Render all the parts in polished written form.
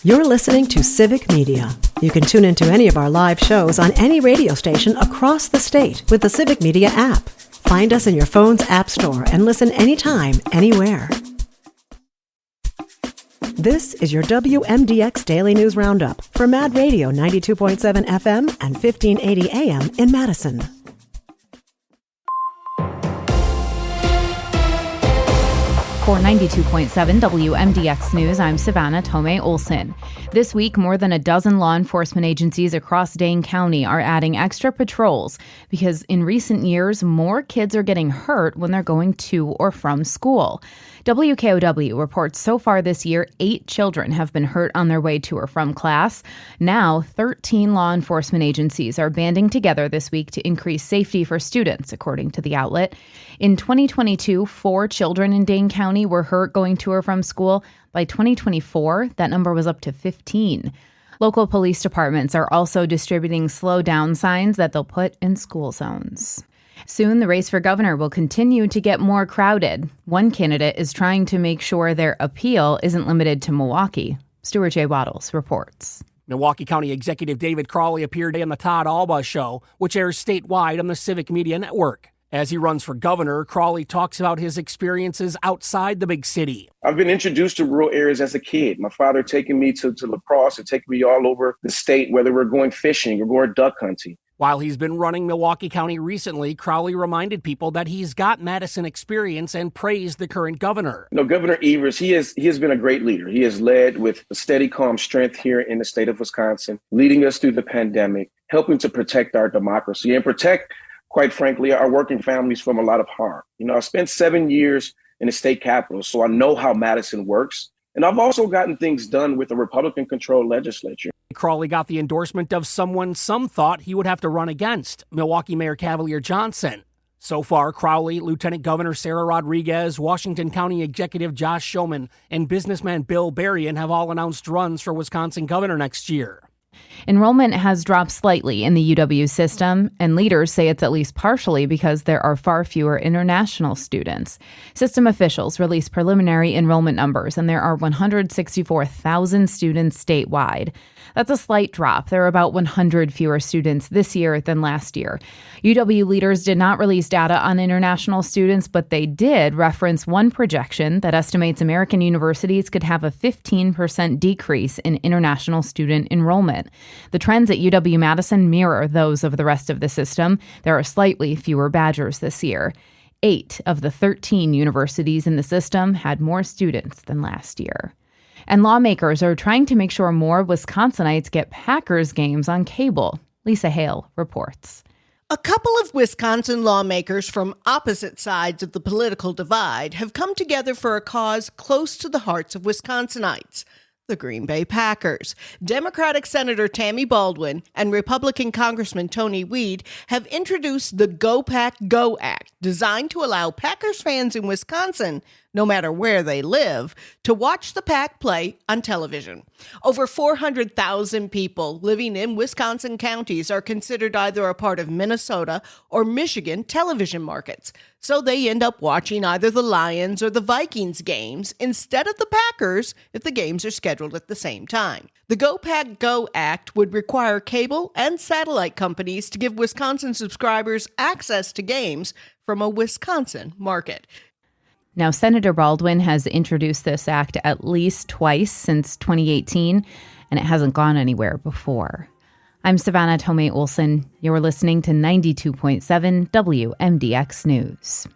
You're listening to Civic Media. You can tune into any of our live shows on any radio station across the state with the Civic Media app. Find us in your phone's app store and listen anytime, anywhere. This is your WMDX Daily News Roundup for Mad Radio 92.7 FM and 1580 AM in Madison. For 92.7 WMDX News, I'm Savannah Tomei Olson. This week, more than a dozen law enforcement agencies across Dane County are adding extra patrols because in recent years, more kids are getting hurt when they're going to or from school. WKOW reports so far this year, 8 children have been hurt on their way to or from class. Now, 13 law enforcement agencies are banding together this week to increase safety for students, according to the outlet. In 2022, 4 children in Dane County were hurt going to or from school. By 2024, that number was up to 15. Local police departments are also distributing slow down signs that they'll put in school zones. Soon, the race for governor will continue to get more crowded. One candidate is trying to make sure their appeal isn't limited to Milwaukee. Stuart J. Waddles reports. Milwaukee County Executive David Crawley appeared on the Todd Alba Show, which airs statewide on the Civic Media Network. As he runs for governor, Crawley talks about his experiences outside the big city. I've been introduced to rural areas as a kid. My father taking me to La Crosse and taking me all over the state, whether we're going fishing or going duck hunting. While he's been running Milwaukee County recently, Crawley reminded people that he's got Madison experience and praised the current governor. Governor Evers, he has been a great leader. He has led with a steady, calm strength here in the state of Wisconsin, leading us through the pandemic, helping to protect our democracy and protect, quite frankly, our working families from a lot of harm. I spent 7 years in the state capitol, so I know how Madison works. And I've also gotten things done with a Republican-controlled legislature. Crawley got the endorsement of someone some thought he would have to run against, Milwaukee Mayor Cavalier Johnson. So far, Crawley, Lieutenant Governor Sarah Rodriguez, Washington County Executive Josh Schoeman, and businessman Bill Berrien have all announced runs for Wisconsin governor next year. Enrollment has dropped slightly in the UW system, and leaders say it's at least partially because there are far fewer international students. System officials released preliminary enrollment numbers, and there are 164,000 students statewide. That's a slight drop. There are about 100 fewer students this year than last year. UW leaders did not release data on international students, but they did reference one projection that estimates American universities could have a 15% decrease in international student enrollment. The trends at UW-Madison mirror those of the rest of the system. There are slightly fewer Badgers this year. 8 of the 13 universities in the system had more students than last year. And lawmakers are trying to make sure more Wisconsinites get Packers games on cable. Lisa Hale reports. A couple of Wisconsin lawmakers from opposite sides of the political divide have come together for a cause close to the hearts of Wisconsinites. The Green Bay Packers. Democratic Senator Tammy Baldwin and Republican Congressman Tony Weed have introduced the Go Pack Go Act, designed to allow Packers fans in Wisconsin, no matter where they live, to watch the Pack play on television. Over 400,000 people living in Wisconsin counties are considered either a part of Minnesota or Michigan television markets, so they end up watching either the Lions or the Vikings games instead of the Packers if the games are scheduled at the same time. The Go Pack Go Act would require cable and satellite companies to give Wisconsin subscribers access to games from a Wisconsin market. Now, Senator Baldwin has introduced this act at least twice since 2018, and it hasn't gone anywhere before. I'm Savannah Tomei Olson. You're listening to 92.7 WMDX News.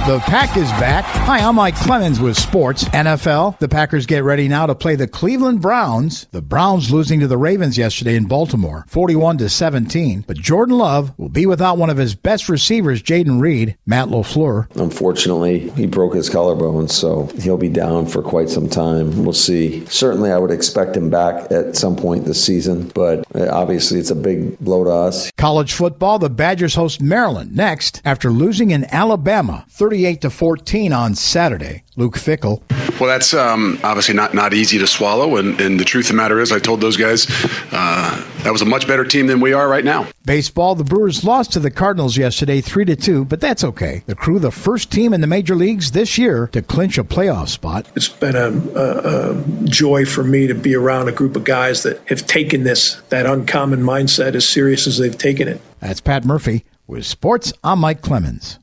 The Pack is back. Hi, I'm Mike Clemens with sports. NFL, the Packers get ready now to play the Cleveland Browns. The Browns losing to the Ravens yesterday in Baltimore, 41-17. But Jordan Love will be without one of his best receivers, Jaden Reed. Matt LaFleur. Unfortunately, he broke his collarbone, so he'll be down for quite some time. We'll see. Certainly, I would expect him back at some point this season, but obviously it's a big blow to us. College football, the Badgers host Maryland next after losing in Alabama, 38-14 on Saturday. Luke Fickell. Well, that's obviously not easy to swallow, and the truth of the matter is I told those guys that was a much better team than we are right now. Baseball, the Brewers lost to the Cardinals yesterday 3-2, but that's okay. The Crew, the first team in the major leagues this year to clinch a playoff spot. It's been a joy for me to be around a group of guys that have taken that uncommon mindset as serious as they've taken it. That's Pat Murphy with Sports. I'm Mike Clemens.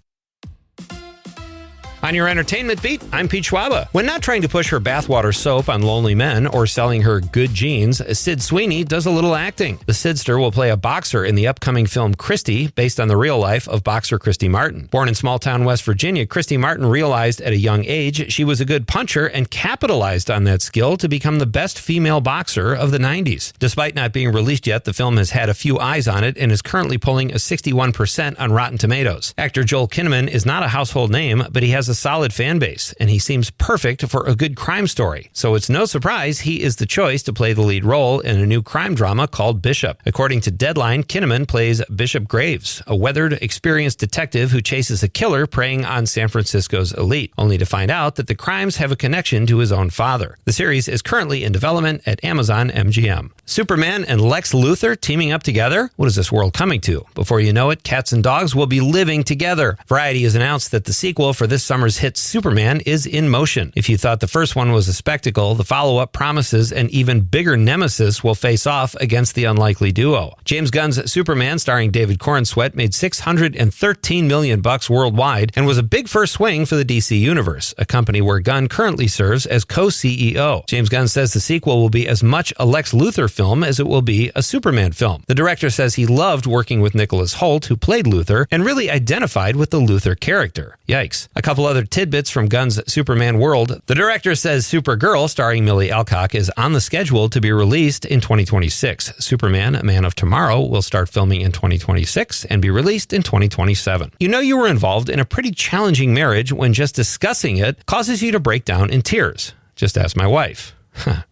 On your entertainment beat, I'm Pete Schwaba. When not trying to push her bathwater soap on lonely men or selling her good jeans, Sid Sweeney does a little acting. The Sidster will play a boxer in the upcoming film Christy, based on the real life of boxer Christy Martin. Born in small-town West Virginia, Christy Martin realized at a young age she was a good puncher and capitalized on that skill to become the best female boxer of the 90s. Despite not being released yet, the film has had a few eyes on it and is currently pulling a 61% on Rotten Tomatoes. Actor Joel Kinnaman is not a household name, but he has a solid fan base, and he seems perfect for a good crime story. So it's no surprise he is the choice to play the lead role in a new crime drama called Bishop. According to Deadline, Kinnaman plays Bishop Graves, a weathered, experienced detective who chases a killer preying on San Francisco's elite, only to find out that the crimes have a connection to his own father. The series is currently in development at Amazon MGM. Superman and Lex Luthor teaming up together? What is this world coming to? Before you know it, cats and dogs will be living together. Variety has announced that the sequel for this summer's hit Superman is in motion. If you thought the first one was a spectacle, the follow-up promises an even bigger nemesis will face off against the unlikely duo. James Gunn's Superman, starring David Corenswet, made $613 million worldwide and was a big first swing for the DC Universe, a company where Gunn currently serves as co-CEO. James Gunn says the sequel will be as much a Lex Luthor film as it will be a Superman film. The director says he loved working with Nicholas Hoult, who played Luthor, and really identified with the Luthor character. Yikes. A couple other tidbits from Gunn's Superman world. The director says Supergirl, starring Millie Alcock, is on the schedule to be released in 2026. Superman, Man of Tomorrow, will start filming in 2026 and be released in 2027. You know you were involved in a pretty challenging marriage when just discussing it causes you to break down in tears. Just ask my wife.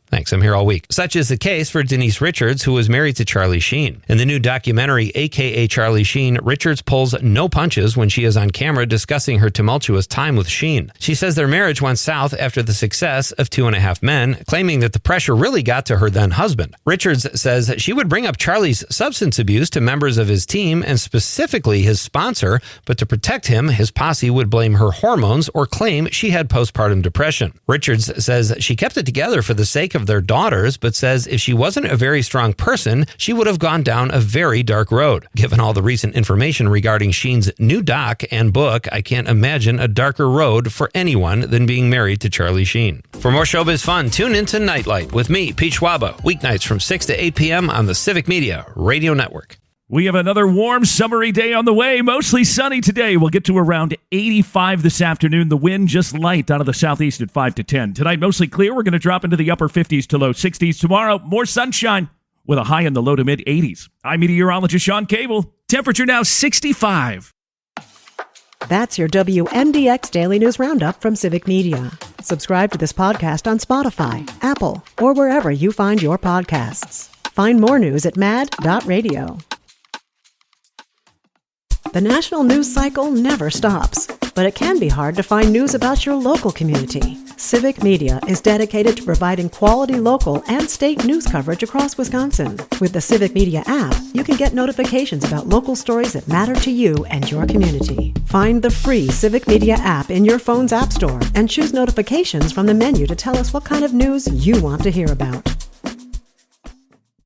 Thanks, I'm here all week. Such is the case for Denise Richards, who was married to Charlie Sheen. In the new documentary, AKA Charlie Sheen, Richards pulls no punches when she is on camera discussing her tumultuous time with Sheen. She says their marriage went south after the success of 2.5 Men, claiming that the pressure really got to her then husband. Richards says she would bring up Charlie's substance abuse to members of his team and specifically his sponsor, but to protect him, his posse would blame her hormones or claim she had postpartum depression. Richards says she kept it together for the sake of their daughters, but says if she wasn't a very strong person, she would have gone down a very dark road. Given all the recent information regarding Sheen's new doc and book, I can't imagine a darker road for anyone than being married to Charlie Sheen. For more showbiz fun, tune into Nightlight with me, Pete Schwaba, weeknights from 6 to 8 p.m. on the Civic Media Radio Network. We have another warm, summery day on the way. Mostly sunny today. We'll get to around 85 this afternoon. The wind just light out of the southeast at 5 to 10. Tonight, mostly clear. We're going to drop into the upper 50s to low 60s. Tomorrow, more sunshine with a high in the low to mid 80s. I'm meteorologist Sean Cable. Temperature now 65. That's your WMDX Daily News Roundup from Civic Media. Subscribe to this podcast on Spotify, Apple, or wherever you find your podcasts. Find more news at mad.radio. The national news cycle never stops, but it can be hard to find news about your local community. Civic Media is dedicated to providing quality local and state news coverage across Wisconsin. With the Civic Media app, you can get notifications about local stories that matter to you and your community. Find the free Civic Media app in your phone's app store and choose notifications from the menu to tell us what kind of news you want to hear about.